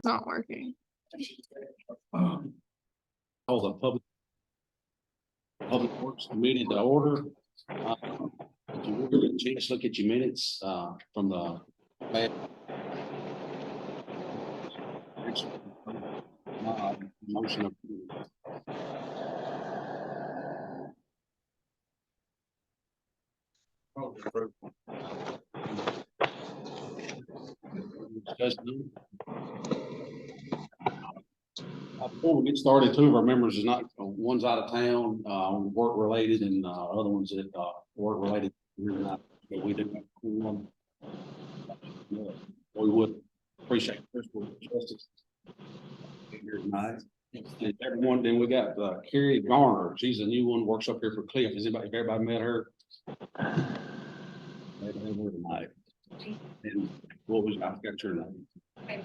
Not working. Call the Public Works Committee to order. Did you get a chance to look at your minutes from the motion approved? Discussion. Before we get started, two of our members is not, one's out of town, work related, and other ones that work related. But we do have one. We would appreciate fiscal justice here tonight. And everyone, then we got Carrie Garner. She's a new one, works up here for Cliff. Has everybody met her? Maybe they were tonight. And what was, I forgot your name. Okay.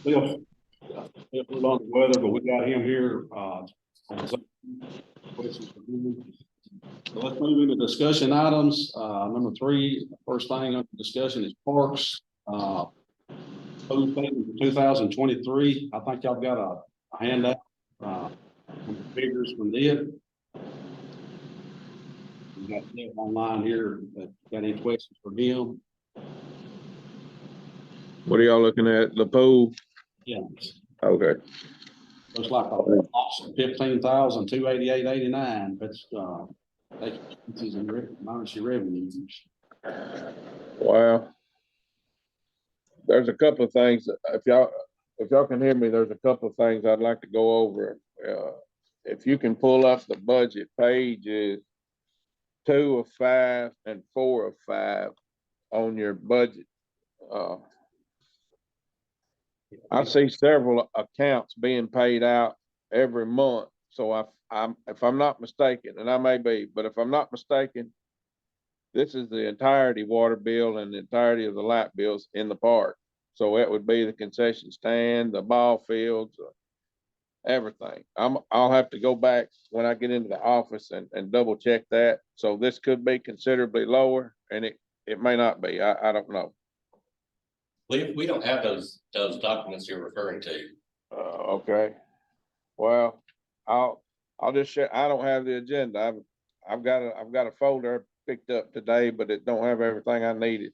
Cliff was on the weather, but we got him here. Questions for him. So let's move into discussion items. Number 3, first thing under discussion is parks. For 2023. I think y'all got a handout. Figures from it. We got Cliff online here. Got any questions for him? What are y'all looking at? The pool? Yeah. Okay. Looks like a loss of 15,288.89. That's minus your revenues. Wow. There's a couple of things. If y'all can hear me, there's a couple of things I'd like to go over. If you can pull up the budget pages 2 of 5 and 4 of 5 on your budget. I see several accounts being paid out every month. So if I'm not mistaken, and I may be, but if I'm not mistaken, this is the entirety water bill and the entirety of the light bills in the park. So it would be the concession stand, the ball fields, everything. I'll have to go back when I get into the office and double check that. So this could be considerably lower, and it may not be. I don't know. We don't have those documents you're referring to. Okay. Well, I'll just share. I don't have the agenda. I've got a folder picked up today, but it don't have everything I needed.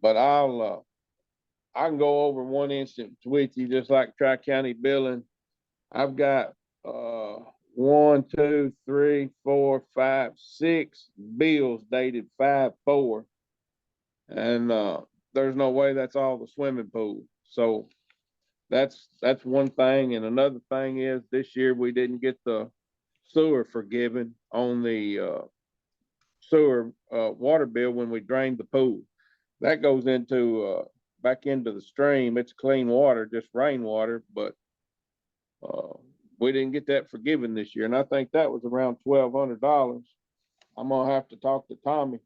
But I can go over one instance with you, just like Tri-County billing. I've got 1, 2, 3, 4, 5, 6 bills dated 5/4, and there's no way that's all the swimming pool. So that's one thing. And another thing is this year we didn't get the sewer forgiven on the sewer water bill when we drained the pool. That goes into back into the stream. It's clean water, just rainwater, but we didn't get that forgiven this year. And I think that was around $1,200. I'm gonna have to talk to Tommy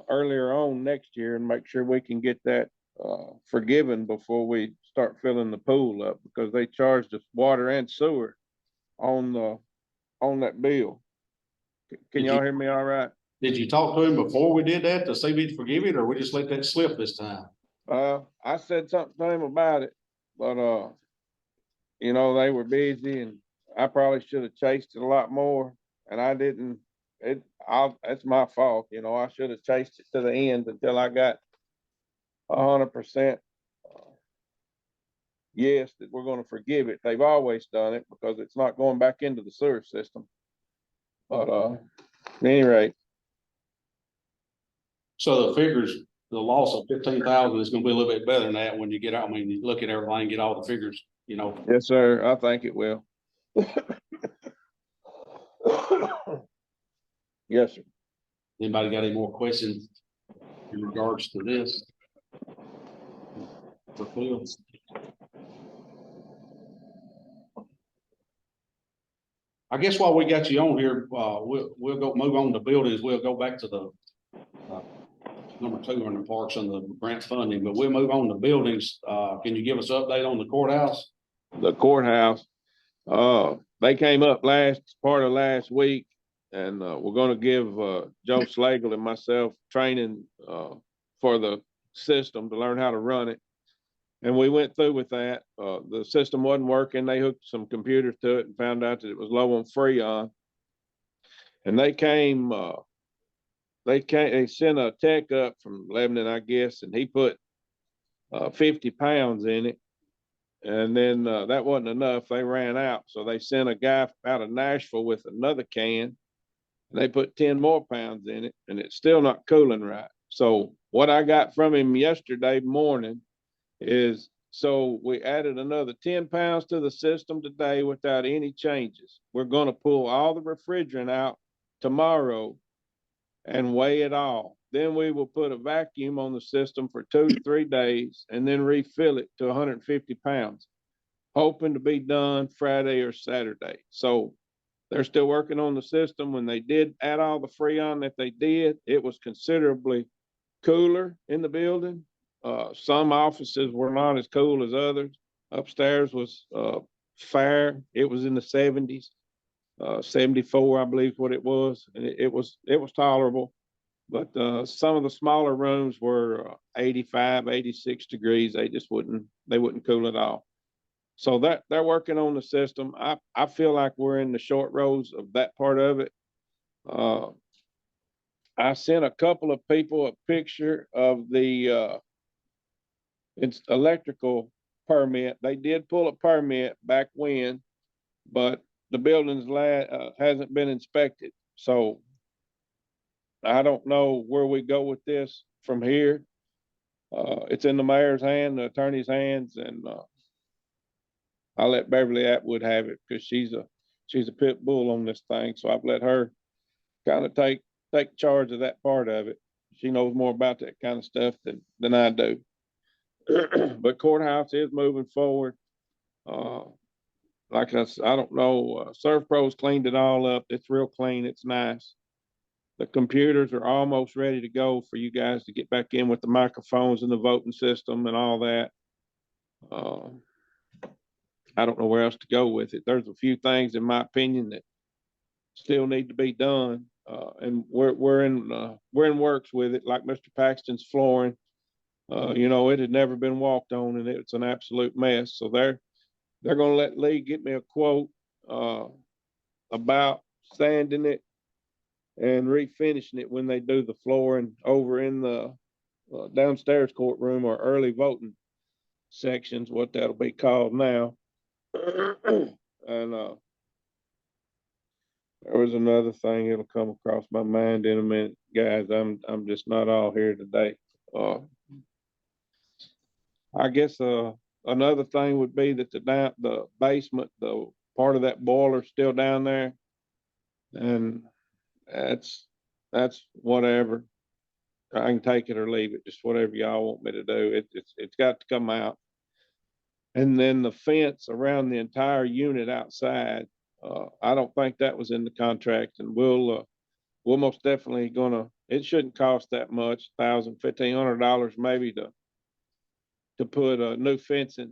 earlier on next year and make sure we can get that forgiven before we start filling the pool up, because they charged us water and sewer on that bill. Can y'all hear me all right? Did you talk to him before we did that to see if he'd forgive it, or we just let that slip this time? I said something to him about it, but you know, they were busy, and I probably should have chased it a lot more, and I didn't. That's my fault. You know, I should have chased it to the end until I got 100% yes that we're going to forgive it. They've always done it because it's not going back into the sewer system. But at any rate. So the figures, the loss of 15,000 is going to be a little bit better than that when you get out. I mean, you look at everything, get all the figures, you know. Yes, sir. I think it will. Yes, sir. Anybody got any more questions in regards to this? For Phil? I guess while we got you on here, we'll go move on to buildings. We'll go back to the number 2 on the parks and the grant funding, but we'll move on to buildings. Can you give us an update on the courthouse? The courthouse, they came up part of last week And, we're gonna give, Joe Slagle and myself training, for the system to learn how to run it. And we went through with that. The system wasn't working. They hooked some computers to it and found out that it was low on Freon. And they sent a tech up from Lebanon, I guess, and he put 50 pounds in it. And then that wasn't enough. They ran out. So they sent a guy out of Nashville with another can. And they put 10 more pounds in it, and it's still not cooling right. So what I got from him yesterday morning is, so we added another 10 pounds to the system today without any changes. We're going to pull all the refrigerant out tomorrow and weigh it all. Then we will put a vacuum on the system for 2 to 3 days and then refill it to 150 pounds, hoping to be done Friday or Saturday. So they're still working on the system. When they did add all the Freon that they did, it was considerably cooler in the building. Some offices were not as cool as others. Upstairs was fair. It was in the 70s. 74, I believe, what it was, and it was tolerable. But some of the smaller rooms were 85, 86 degrees. They wouldn't cool at all. So that they're working on the system. I feel like we're in the short rows of that part of it. I sent a couple of people a picture of the it's electrical permit. They did pull a permit back when, but the building's hasn't been inspected. So I don't know where we go with this from here. It's in the mayor's hand, the attorney's hands, and I'll let Beverly Atwood have it because she's a pit bull on this thing. So I've let her kind of take charge of that part of it. She knows more about that kind of stuff than I do. But courthouse is moving forward. Like I said, I don't know. ServPro's cleaned it all up. It's real clean. It's nice. The computers are almost ready to go for you guys to get back in with the microphones and the voting system and all that. I don't know where else to go with it. There's a few things, in my opinion, that still need to be done. And we're in works with it, like Mr. Paxton's flooring. It had never been walked on, and it's an absolute mess. So they're going to let Lee get me a quote about sanding it and refinishing it when they do the flooring over in the downstairs courtroom or early voting sections, what that'll be called now. And there was another thing that'll come across my mind in a minute, guys. I'm just not all here today. I guess another thing would be that the basement, the part of that boiler still down there, and that's whatever. I can take it or leave it, just whatever y'all want me to do. It's got to come out. And then the fence around the entire unit outside, I don't think that was in the contract, and we'll most definitely it shouldn't cost that much, $1,000, $1,500 maybe to put a new fencing,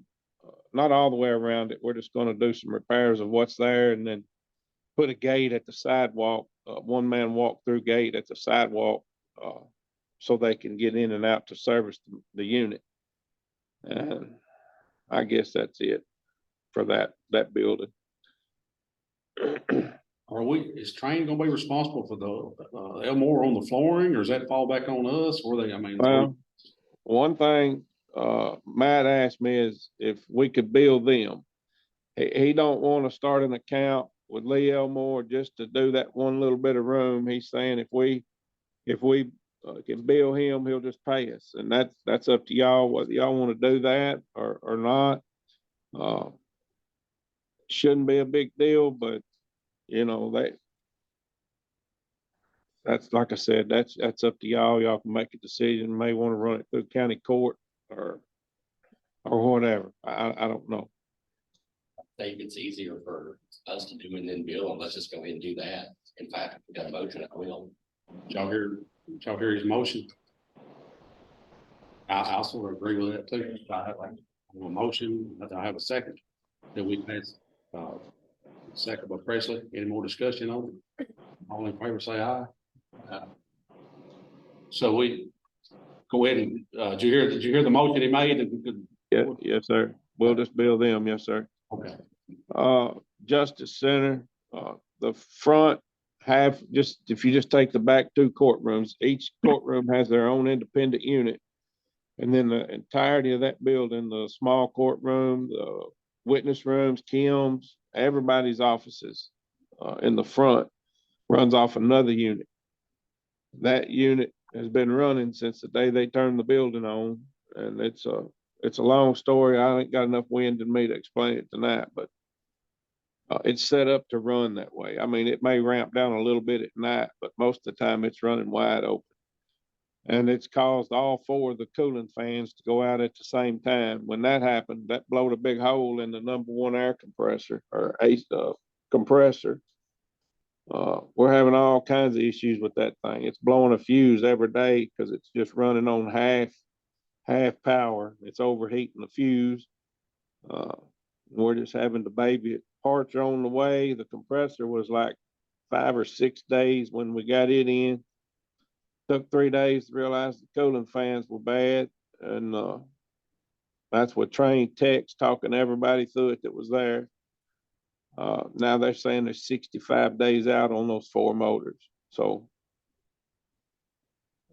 not all the way around it. We're just gonna do some repairs of what's there and then put a gate at the sidewalk, one man walk through gate at the sidewalk, so they can get in and out to service the unit. And I guess that's it for that building. Is Train gonna be responsible for the Elmore on the flooring, or does that fall back on us? Well, one thing Matt asked me is if we could bill them. He don't want to start an account with Lee Elmore just to do that one little bit of room. He's saying if we can bill him, he'll just pay us, and that's up to y'all whether y'all want to do that or not. Shouldn't be a big deal, but that's like I said, that's up to y'all. Y'all can make a decision. May want to run it through county court or whatever. I don't know. I think it's easier for us to do and then bill, and let's just go ahead and do that. In fact, we got a motion, I will. Y'all hear his motion? I sort of agree with that too. I have a motion, I have a second that we pass Second by Presley. Any more discussion on it? All in favor, say aye. Aye. So we go ahead and, did you hear the motion he made? Yeah, yes, sir. We'll just bill them, yes, sir. Okay. Justice Center, the front half, just, if you just take the back two courtrooms, each courtroom has their own independent unit. And then the entirety of that building, the small courtroom, the witness rooms, Kim's, everybody's offices, in the front runs off another unit. That unit has been running since the day they turned the building on, and it's a long story. I ain't got enough wind in me to explain it tonight, but it's set up to run that way. I mean, it may ramp down a little bit at night, but most of the time it's running wide open. And it's caused all four of the cooling fans to go out at the same time. When that happened, that blowed a big hole in the number one air compressor or compressor. We're having all kinds of issues with that thing. It's blowing a fuse every day because it's just running on half power. It's overheating the fuse. We're just having to baby it. Parts are on the way. The compressor was like 5 or 6 days when we got it in. Took 3 days to realize the cooling fans were bad, and that's what trained techs talking everybody through it that was there. Now they're saying they're 65 days out on those 4 motors. So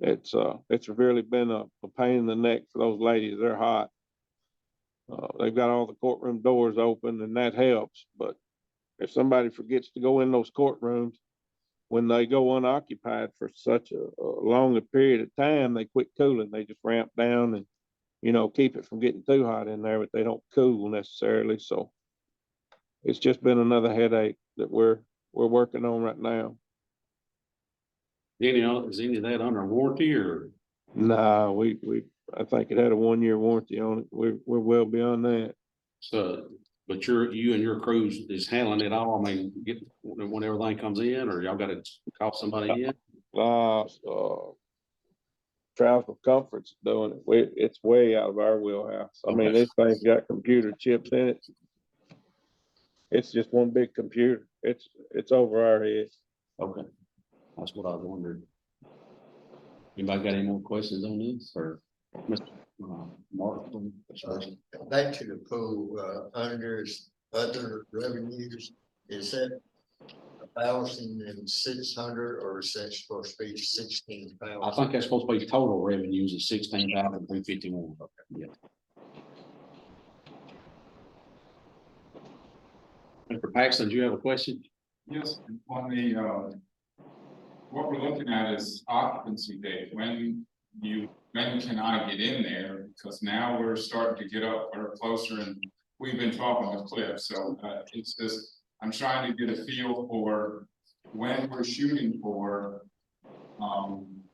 it's really been a pain in the neck for those ladies. They're hot. They've got all the courtroom doors open, and that helps. But if somebody forgets to go in those courtrooms, when they go unoccupied for such a longer period of time, they quit cooling. They just ramp down and, keep it from getting too hot in there, but they don't cool necessarily. So it's just been another headache that we're working on right now. Is any of that under warranty or? Nah, I think it had a 1-year warranty on it. We're well beyond that. So, but you and your crews is handling it all. I mean, when everything comes in, or y'all got to call somebody in? Travel Comfort's doing it. It's way out of our wheelhouse. I mean, this thing's got computer chips in it. It's just one big computer. It's over our heads. Okay, that's what I was wondering. Anybody got any more questions on this, or Mr. Mark? Back to the pool, under other revenues, is that 1,600 or is that supposed to be 16,000? I think that's supposed to be total revenues of 16,351. Yeah. Mr. Paxton, do you have a question? Yes, on the, what we're looking at is occupancy date. When can I get in there? Because now we're starting to get up or closer, and we've been talking with Cliff. So it's just, I'm trying to get a feel for when we're shooting for. I'm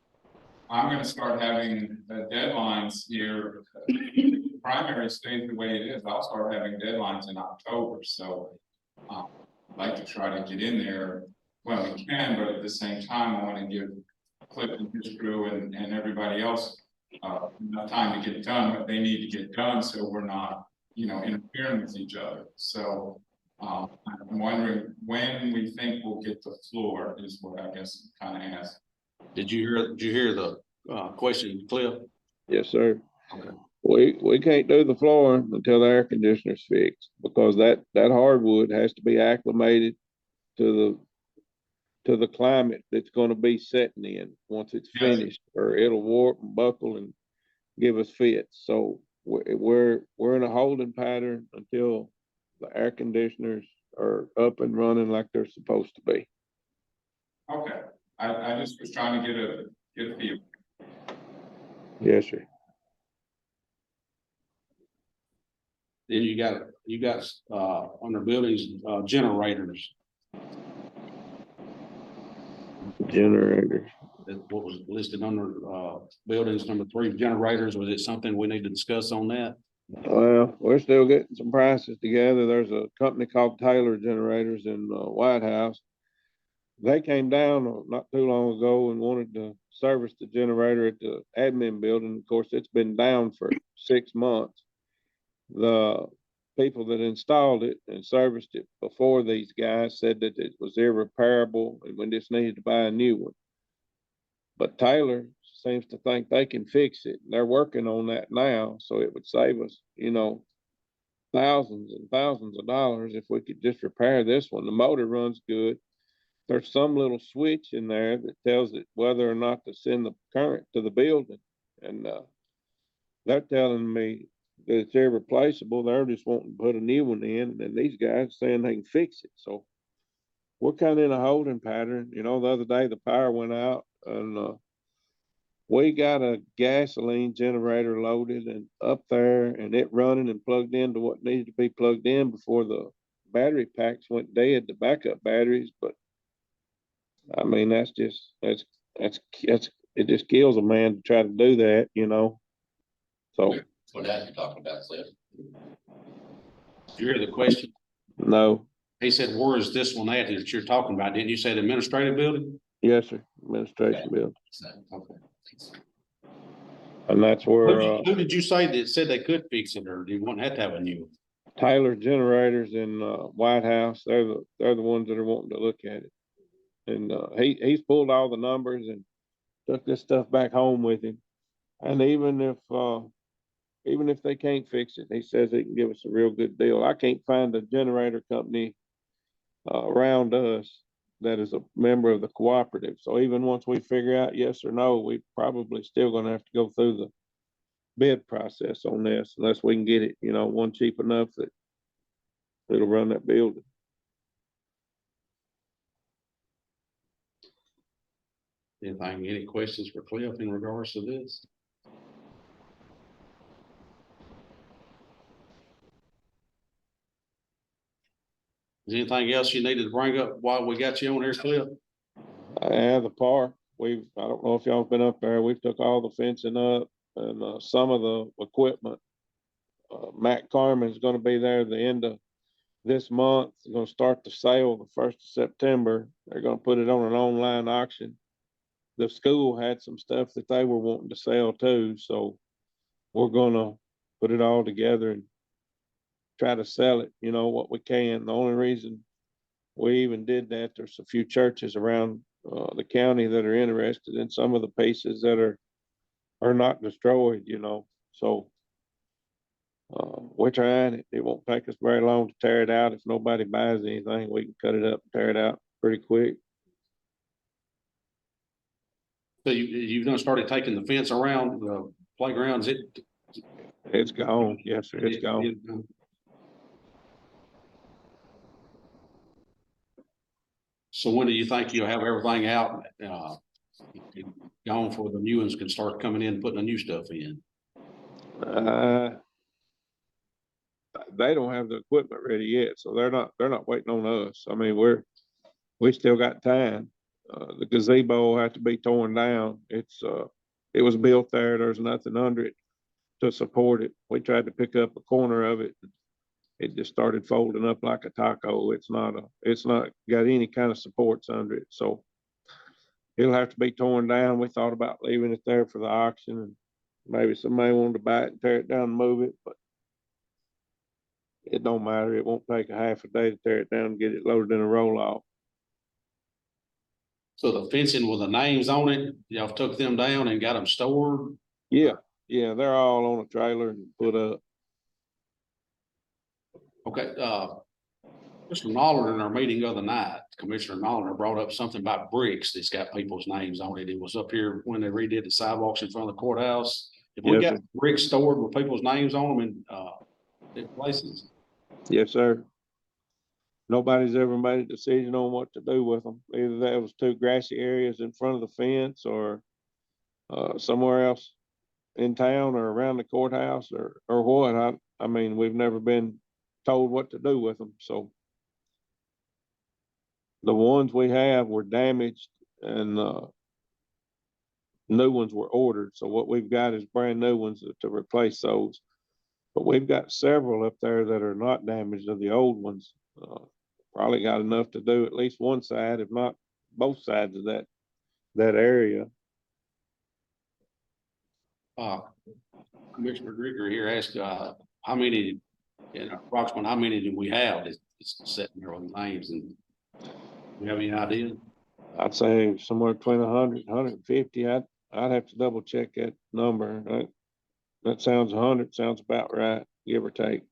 going to start having deadlines here. Primary stays the way it is. I'll start having deadlines in October. So I'd like to try to get in there when we can, but at the same time, I want to give Cliff and his crew and everybody else enough time to get done what they need to get done, so we're not, interfering with each other. So I'm wondering when we think we'll get the floor is what I guess kind of asked. Did you hear the question, Cliff? Yes, sir. Okay. We can't do the floor until the air conditioner's fixed, because that hardwood has to be acclimated to the climate that's going to be setting in once it's finished, or it'll warp and buckle and give us fits. So we're in a holding pattern until the air conditioners are up and running like they're supposed to be. Okay, I just was trying to get a feel. Yes, sir. Then you got under buildings, generators. Generators. What was listed under buildings number 3, generators? Was it something we need to discuss on that? Well, we're still getting some prices together. There's a company called Taylor Generators in White House. They came down not too long ago and wanted to service the generator at the admin building. Of course, it's been down for 6 months. The people that installed it and serviced it before these guys said that it was irreparable and we just needed to buy a new one. But Taylor seems to think they can fix it. They're working on that now, so it would save us, thousands and thousands of dollars if we could just repair this one. The motor runs good. There's some little switch in there that tells it whether or not to send the current to the building. And they're telling me that it's irreplaceable. They're just wanting to put a new one in, and these guys saying they can fix it. So we're kind of in a holding pattern. The other day the power went out, and we got a gasoline generator loaded and up there, and it running and plugged into what needed to be plugged in before the battery packs went dead, the backup batteries. But I mean, that's it just kills a man to try to do that, So What that you're talking about, Cliff? You hear the question? no, He said, where is this one at that you're talking about? Didn't you say the administrative building? yes, sir, administration bill, So, okay. and that's where Who did you say that said they could fix it, or do you want to have a new one? Taylor Generators in White House. They're the ones that are wanting to look at it, and he's pulled all the numbers and took this stuff back home with him. And even if they can't fix it, he says he can give us a real good deal. I can't find a generator company around us that is a member of the cooperative. So even once we figure out yes or no, we probably still gonna have to go through the bid process on this unless we can get it, one cheap enough that it'll run that building. Any questions for Cliff in regards to this? Is there anything else you needed to bring up while we got you on here, Cliff? The park, I don't know if y'all been up there, we've took all the fencing up and some of the equipment. Matt Carmen's gonna be there at the end of this month. They're gonna start the sale the 1st of September. They're gonna put it on an online auction. The school had some stuff that they were wanting to sell too, so we're gonna put it all together and try to sell it, what we can. The only reason we even did that, there's a few churches around the county that are interested in some of the pieces that are not destroyed, so we're trying it. It won't take us very long to tear it out. If nobody buys anything, we can cut it up and tear it out pretty quick. So you've done started taking the fence around the playgrounds. It's gone. Yes, sir. It's gone. So when do you think you'll have everything out, gone for the new ones can start coming in and putting the new stuff in? They don't have the equipment ready yet, so they're not waiting on us. I mean, we still got time. The gazebo will have to be torn down. It was built there. There's nothing under it to support it. We tried to pick up a corner of it. It just started folding up like a taco. It's not got any kind of supports under it. So it'll have to be torn down. We thought about leaving it there for the auction, and maybe somebody wanted to buy it and tear it down and move it, but it don't matter. It won't take a half a day to tear it down and get it loaded in a roll off. So the fencing with the names on it, y'all took them down and got them stored? Yeah, they're all on a trailer and put up. Okay, Mr. Nolan in our meeting the other night, Commissioner Nolan brought up something about bricks that's got people's names on it. It was up here when they redid the sidewalks in front of the courthouse. If we Yes, got bricks stored with people's names on them in places. Yes, sir. Nobody's ever made a decision on what to do with them. Either that was 2 grassy areas in front of the fence or somewhere else in town or around the courthouse or what. I mean, we've never been told what to do with them. So the ones we have were damaged and new ones were ordered. So what we've got is brand new ones to replace those. But we've got several up there that are not damaged of the old ones. Probably got enough to do at least one side, if not both sides of that area. Commissioner Grigger here asked how many And approximately how many do we have that's sitting there with names, and you have any idea? I'd say somewhere between 100, 150. I'd have to double check that number. That sounds 100, sounds about right, give or take.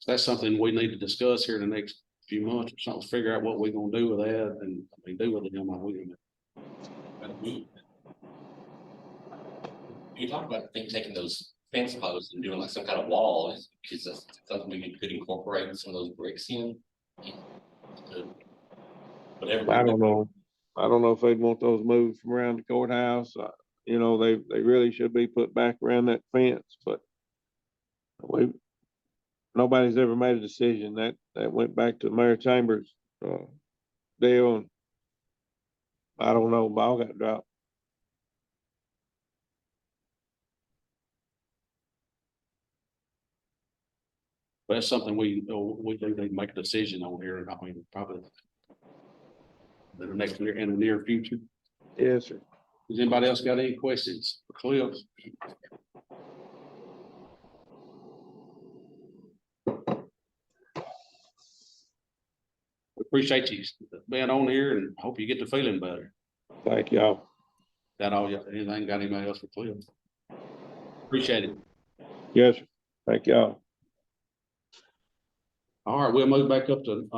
That's something we need to discuss here in the next few months or something, figure out what we're gonna do with that and do with them. You talked about, I think, taking those fence posts and doing like some kind of wall, is that something we could incorporate some of those bricks in? Whatever. I don't know. I don't know if they'd want those moved from around the courthouse. You know, they really should be put back around that fence, but nobody's ever made a decision. That went back to Mayor Chambers, deal, and I don't know, ball got dropped. But that's something we do need to make a decision on here, and I mean, probably in the near future. Yes, sir. Does anybody else got any questions for Cliff? Appreciate you being on here and hope you get to feeling better. Thank y'all. That all, anything, got anybody else for Cliff? Appreciate it. Yes, sir. Thank y'all. All right, we'll move back up to,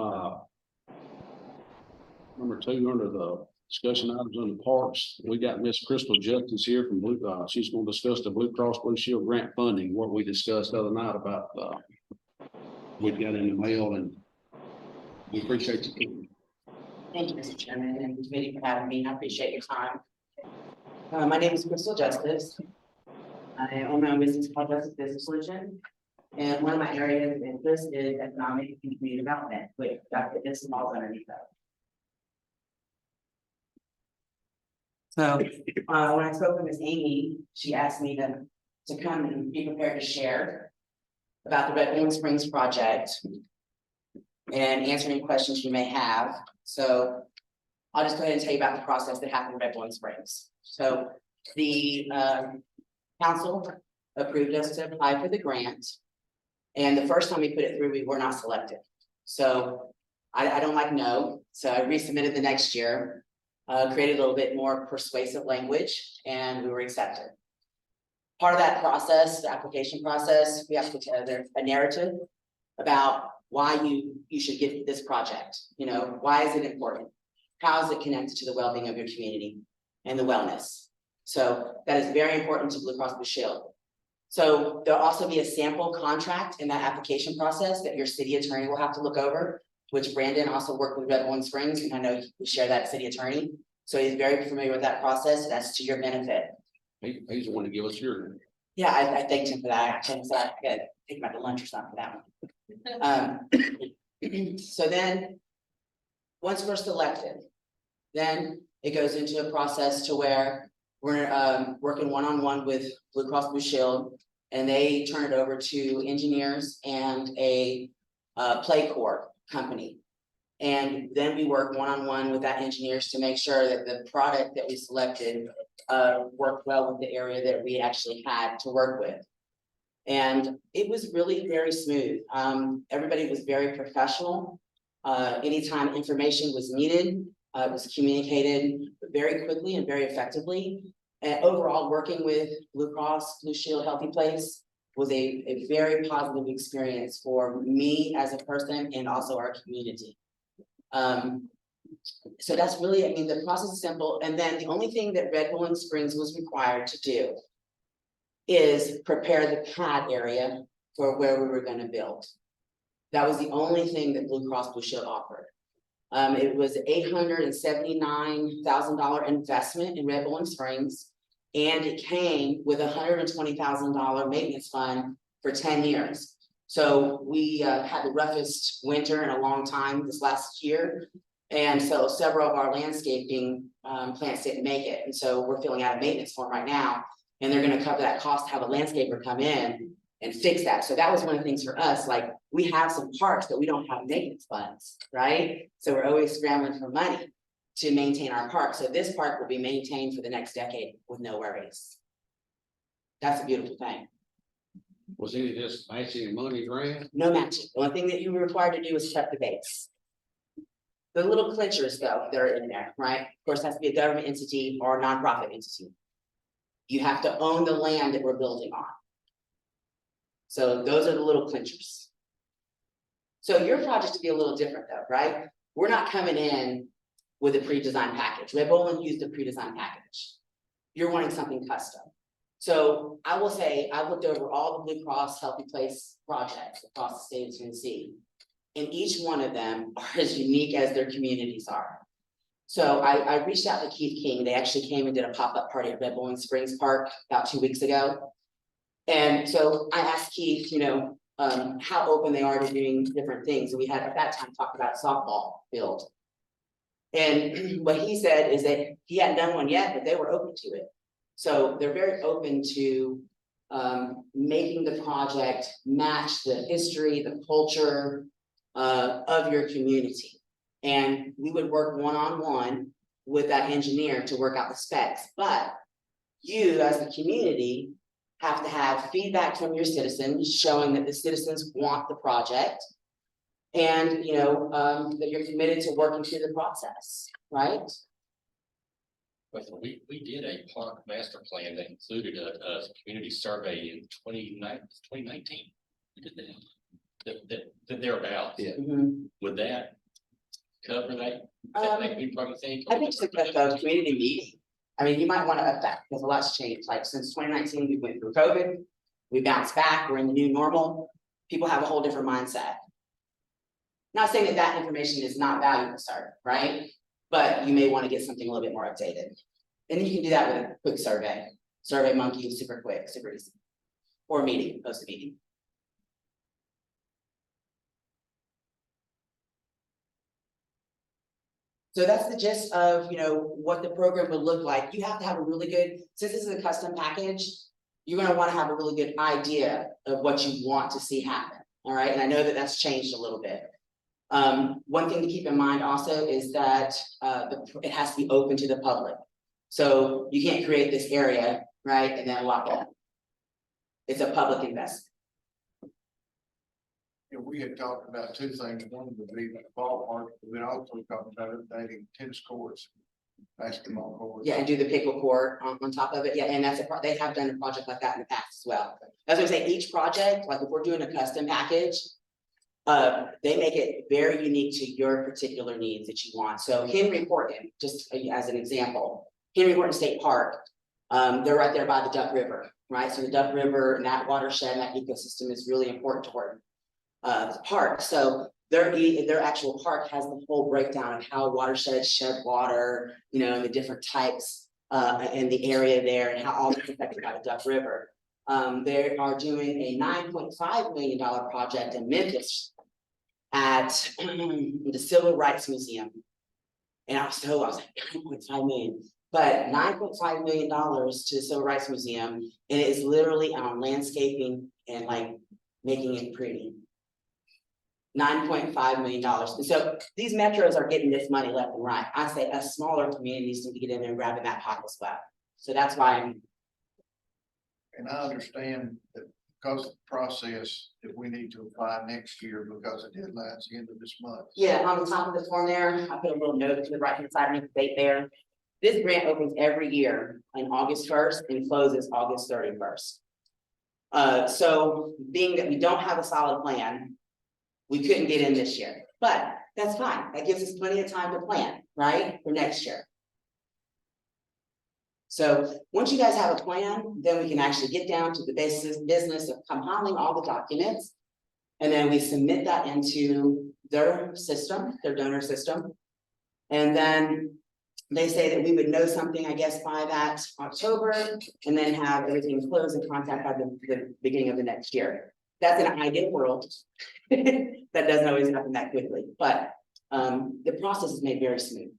number 2 under the discussion items on the parks. We got Miss Crystal Justice here from Blue, she's gonna discuss the Blue Cross Blue Shield grant funding, what we discussed the other night about, we got in the mail, and we appreciate you. Thank you, Mr. Chairman, and committee for having me. I appreciate your time. My name is Crystal Justice. I own my own business called Justice Business Solution. And one of my areas of interest is economic and community development, which this falls underneath that. So when I spoke with Ms. Amy, she asked me to come and be prepared to share about the Red Bowling Springs project and answer any questions you may have. So I'll just go ahead and tell you about the process that happened in Red Bowling Springs. So the council approved us to apply for the grant. And the first time we put it through, we were not selected. So I don't like no, so I resubmitted the next year, created a little bit more persuasive language, and we were accepted. Part of that process, the application process, we have to put together a narrative about why you should get this project. You know, why is it important? How is it connected to the well-being of your community and the wellness? So that is very important to Blue Cross Blue Shield. So there'll also be a sample contract in that application process that your city attorney will have to look over, which Brandon also worked with Red Bowling Springs, and I know we share that city attorney. So he's very familiar with that process. That's to your benefit. He's the one to give us your. Yeah, I thanked him for that. I told him I could take him out to lunch or something for that one. So then, once we're selected, then it goes into a process to where we're working one-on-one with Blue Cross Blue Shield, and they turn it over to engineers and a Playcorp company. And then we work one-on-one with that engineers to make sure that the product that we selected worked well with the area that we actually had to work with. And it was really very smooth. Everybody was very professional. Anytime information was needed, it was communicated very quickly and very effectively. And overall, working with Blue Cross Blue Shield Healthy Place was a very positive experience for me as a person and also our community. So that's really, I mean, the process is simple. And then the only thing that Red Bowling Springs was required to do is prepare the pad area for where we were going to build. That was the only thing that Blue Cross Blue Shield offered. It was $879,000 investment in Red Bowling Springs, and it came with a $120,000 maintenance fund for 10 years. So we had the roughest winter in a long time this last year. And so several of our landscaping plants didn't make it. And so we're filling out a maintenance form right now, and they're going to cover that cost to have a landscaper come in and fix that. So that was one of the things for us, like we have some parks, but we don't have maintenance funds, right? So we're always scrambling for money to maintain our park. So this park will be maintained for the next decade with no worries. That's a beautiful thing. Was any of this matching money grant? No matching. The only thing that you were required to do is set the base. The little clinchers though, that are in there, right? Of course, it has to be a government entity or a nonprofit entity. You have to own the land that we're building on. So those are the little clinchers. So your project to be a little different though, right? We're not coming in with a pre-designed package. Red Boland used a pre-designed package. You're wanting something custom. So I will say, I looked over all the Blue Cross Healthy Place projects across the state of Tennessee. And each one of them are as unique as their communities are. So I reached out to Keith King. They actually came and did a pop-up party at Red Boland Springs Park about 2 weeks ago. And so I asked Keith, how open they are to doing different things. And we had at that time talked about softball field. And what he said is that he hadn't done one yet, but they were open to it. So they're very open to making the project match the history, the culture of your community. And we would work one-on-one with that engineer to work out the specs. But you as the community have to have feedback from your citizens showing that the citizens want the project. And that you're committed to working through the process, right? But we did a park master plan that included a community survey in 2019. We did that thereabouts. Yeah. Mhm. Would that cover that? That you probably think? I think just a community meeting. I mean, you might want to up that because a lot's changed. Like since 2019, we went through COVID, we bounced back, we're in the new normal. People have a whole different mindset. Not saying that that information is not valuable, sir, right? But you may want to get something a little bit more updated. And then you can do that with a quick survey. Survey Monkey, super quick, super easy. Or a meeting, post a meeting. So that's the gist of, what the program would look like. You have to have a really good, since this is a custom package, you're gonna wanna have a really good idea of what you want to see happen, all right? And I know that that's changed a little bit. One thing to keep in mind also is that it has to be open to the public. So you can't create this area, right, and then lock it up. It's a public investment. We had talked about two things. One would be the ballpark, but we also talked about updating tennis courts, basketball courts. Yeah, and do the pickle court on top of it. Yeah, and they have done a project like that in the past as well. That's what I'm saying, each project, like if we're doing a custom package, they make it very unique to your particular needs that you want. So Henry Horton, just as an example, Henry Horton State Park, they're right there by the Duck River, right? So the Duck River and that watershed, that ecosystem is really important to Horton park. So their actual park has the whole breakdown of how watersheds shed water, and the different types in the area there and how all that's affected by the Duck River. They are doing a $9.5 million project in Memphis at the Civil Rights Museum. And I was like, 9.5 million, but $9.5 million to the Civil Rights Museum. And it is literally on landscaping and like making it pretty. $9.5 million. And so these metros are getting this money left and right. I say us smaller communities need to get in there and grab in that pot as well. So that's why And I understand that because of the process that we need to apply next year because the deadline's the end of this month. yeah, on the top of the form there, I put a little note to the right hand side of the date there. This grant opens every year on August 1st and closes August 31st. So being that we don't have a solid plan, we couldn't get in this year, but that's fine. That gives us plenty of time to plan, right, for next year. So once you guys have a plan, then we can actually get down to the business of compiling all the documents. And then we submit that into their system, their donor system. And then they say that we would know something, I guess, by that October, and then have everything closed and contact by the beginning of the next year. That's an ideal world. That doesn't always happen that quickly, but the process is made very smooth.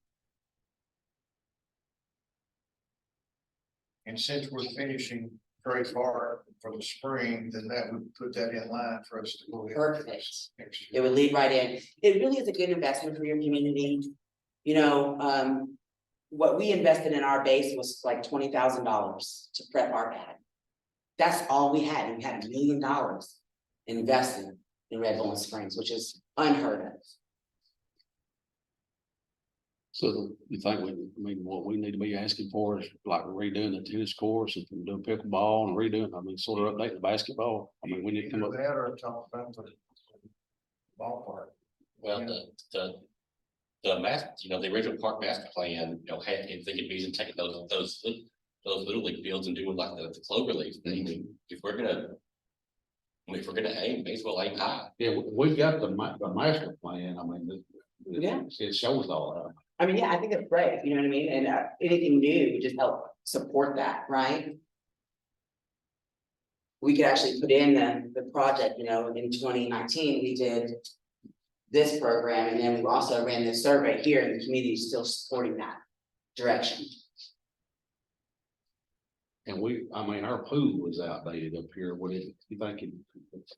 And since we're finishing Gray Park for the spring, then that would put that in line for us to go ahead. Perfect. Next It year. would lead right in. It really is a good investment for your community. What we invested in our base was like $20,000 to prep our pad. That's all we had, and we had $1 million invested in Red Bull Springs, which is unheard of. So you think what we need to be asking for is like redoing the tennis courts and doing pickleball and redoing, sort of update the basketball. We need to come Either up. that or talk about the ballpark. Well, the master, the original park master plan, had, if they could be taking those little league fields and doing like the clover leaf thing, if we're gonna aim, may as well aim high. Yeah, we've got the master plan. Yeah. It shows all that. I mean, yeah, I think it's great, you know what I mean, and anything new would just help support that, right? We could actually put in the project, in 2019, we did this program, and then we also ran this survey here, and the community is still supporting that direction. And our pool was outdated up here. What do you think?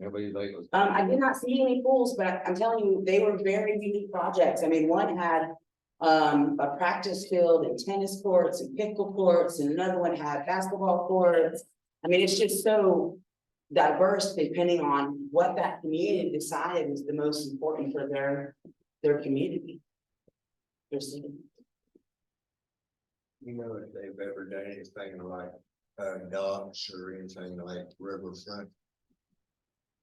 Have anything? I did not see any pools, but I'm telling you, they were very unique projects. I mean, one had a practice field and tennis courts and pickle courts, and another one had basketball courts. I mean, it's just so diverse depending on what that community decided is the most important for their community. Their city. You know, if they've ever done anything like, docks or anything like riverfront.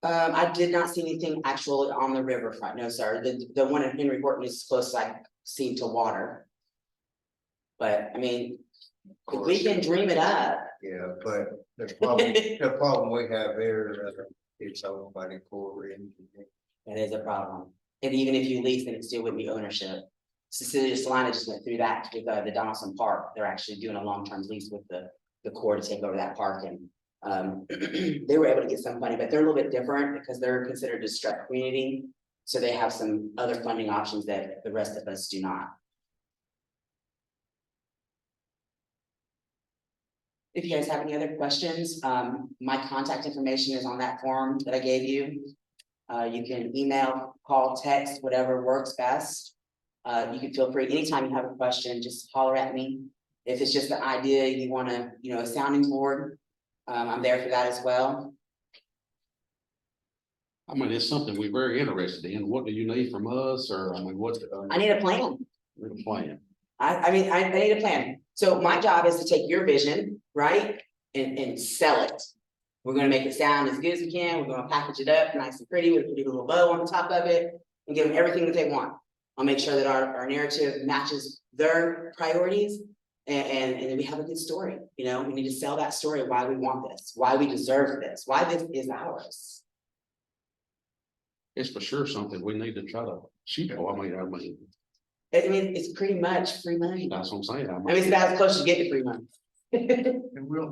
I did not see anything actually on the riverfront, no, sir. The one in Henry Horton is close, I see to water. But I mean, if we can dream it up. Yeah, but the problem we have there, it's owned by the Corps of Engineers. That is a problem. And even if you lease, then it still wouldn't be ownership. Cecilia Salina just went through that with the Donaldson Park. They're actually doing a long-term lease with the Corps to take over that park, and they were able to get some funding, but they're a little bit different because they're considered a distressed community. So they have some other funding options that the rest of us do not. If you guys have any other questions, my contact information is on that form that I gave you. You can email, call, text, whatever works best. You can feel free, anytime you have a question, just holler at me. If it's just the idea, you wanna, a sounding board, I'm there for that as well. It's something we're very interested in. What do you need from us, or what? I need a plan. The plan. I need a plan. So my job is to take your vision, right, and sell it. We're gonna make it sound as good as we can. We're gonna package it up nice and pretty with a pretty little bow on the top of it and give them everything that they want. I'll make sure that our narrative matches their priorities, and then we have a good story. We need to sell that story of why we want this, why we deserve this, why this is ours. It's for sure something we need to try to shoot for. It's pretty much free money. That's what I'm saying. It's about as close as you get to free money. And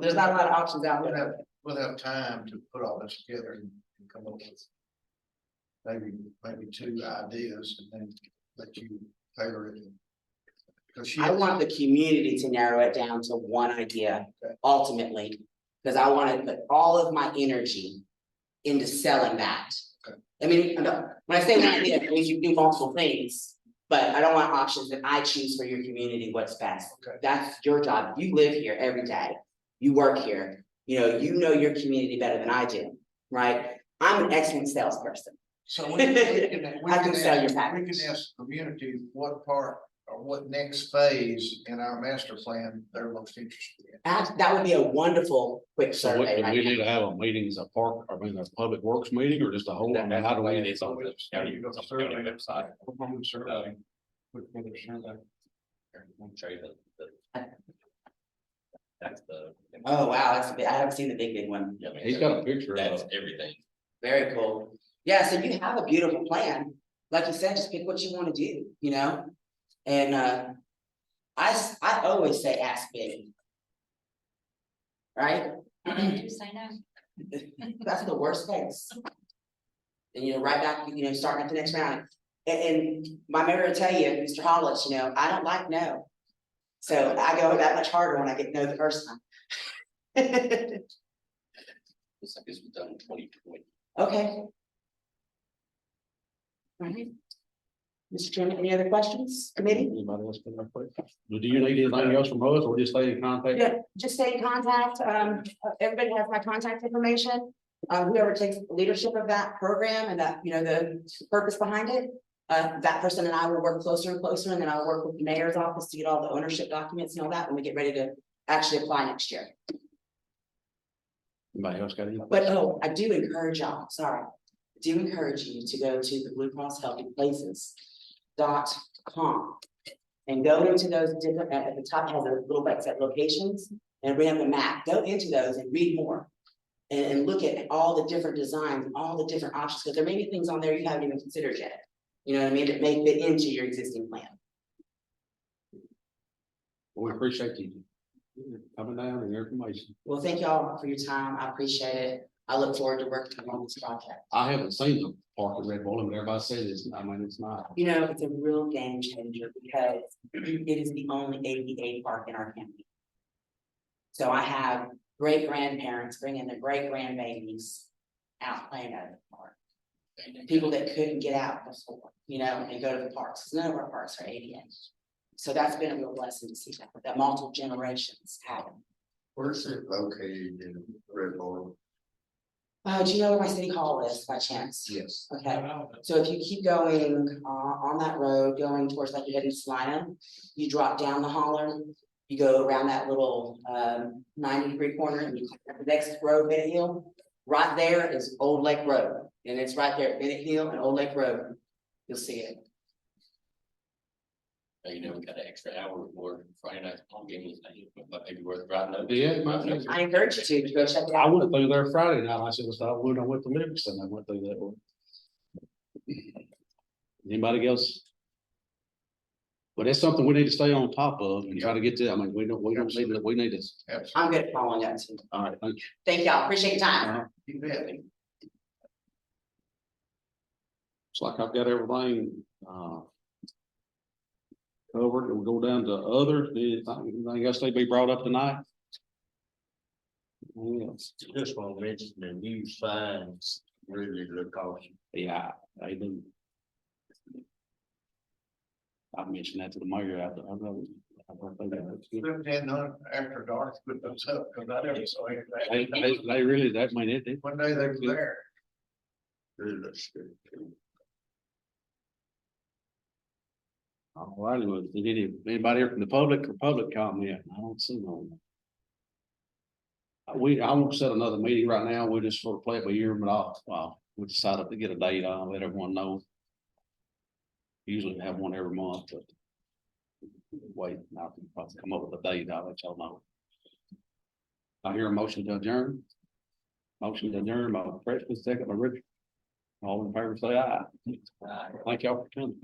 There's not a lot of options out We'll there. have time to put all this together and come up with maybe 2 ideas and then let you tailor it. I want the community to narrow it down to one idea Okay. ultimately, because I want to put all of my energy into selling that. Okay. When I say one idea, it means you do multiple things, but I don't want options that I choose for your community what's best. Okay. That's your job. You live here every day. You work here. You know your community better than I do, right? I'm an excellent salesperson. So we can I can sell your we package. can ask the community what part or what next phase in our master plan they're most interested in. That would be a wonderful quick So survey. do right we now. need to have a meeting as a park, a public works meeting, or just a whole? How do we? It's on the county website. Survey. I'll show you that's the. Oh, wow, I haven't seen the big one. Yeah, I mean, He's got a picture That's of. everything. Very cool. Yeah, so you have a beautiful plan. Like you said, just pick what you want to do, And I always say ask big. Right? Just say no. That's the worst case. And right back, starting at the next round. And my mayor will tell you, Mr. Hollis, I don't like no. So I go that much harder when I get no the first time. Looks like this was done in 2020. Okay. Right. Mr. Chairman, any other questions, committee? Anybody else got a question? Do you need anything else from us or just stay in contact? Yeah, just stay in contact. Everybody has my contact information. Whoever takes leadership of that program and that, the purpose behind it. That person and I will work closer and closer, and then I'll work with the mayor's office to get all the ownership documents and all that when we get ready to actually apply next year. Anybody else got anything? But oh, I do encourage y'all, sorry, I do encourage you to go to the Blue Cross Healthy Places.com. And go into those different, at the top has a little website locations and bring up a map, go into those and read more. And look at all the different designs, all the different options, because there may be things on there you haven't even considered yet. You know what I mean, that may fit into your existing plan. We appreciate you coming down and your information. Well, thank y'all for your time, I appreciate it. I look forward to working on this project. I haven't seen the park at Red Bull, and everybody says it's, it's not. It's a real game changer because it is the only ADA park in our county. So I have great grandparents bringing their great grandbabies out playing at the park. People that couldn't get out before, and go to the parks, 'cause none of our parks are ADA. So that's been a real blessing to see that multiple generations happen. Where's it located in Red Bull? Do you know where my city hall is by chance? Yes. Okay, so if you keep going on that road, going towards like you're heading to Salina, you drop down the holler. You go around that little 90-degree corner and you click the next road, Bennett Hill. Right there is Old Lake Road, and it's right there, Bennett Hill and Old Lake Road. You'll see it. We got an extra hour before Friday night ball game was played, but maybe worth driving over. Yeah, I encourage you to go check it I out. went through there Friday night. I said, I went to Livingston. I went through that one. Anybody else? But it's something we need to stay on top of and try to get to. We don't need to, we need to. I'm good at following that too. All right, thank you. Thank y'all, appreciate your time. You bet. Looks like I've got everything, covered. We'll go down to other, anything else need to be brought up tonight? Yes. Just want to mention the new signs really look awesome. Yeah, I do. I mentioned that to the mayor. I think that's good. Lived in after dark, put those up, cause I never saw They anything. really, it. One day they were there. Really looks good. All right, well, did anybody here from the public or public comment? I don't see no. I won't set another meeting right now. We'll just sort of play it by ear, but we decided to get a date. I'll let everyone know. Usually have one every month, but wait, I'll probably come up with a date. I'll let y'all know. I hear a motion to adjourn. Motion to adjourn by Preston, second by Richard. All in favor, say aye. Thank y'all for coming.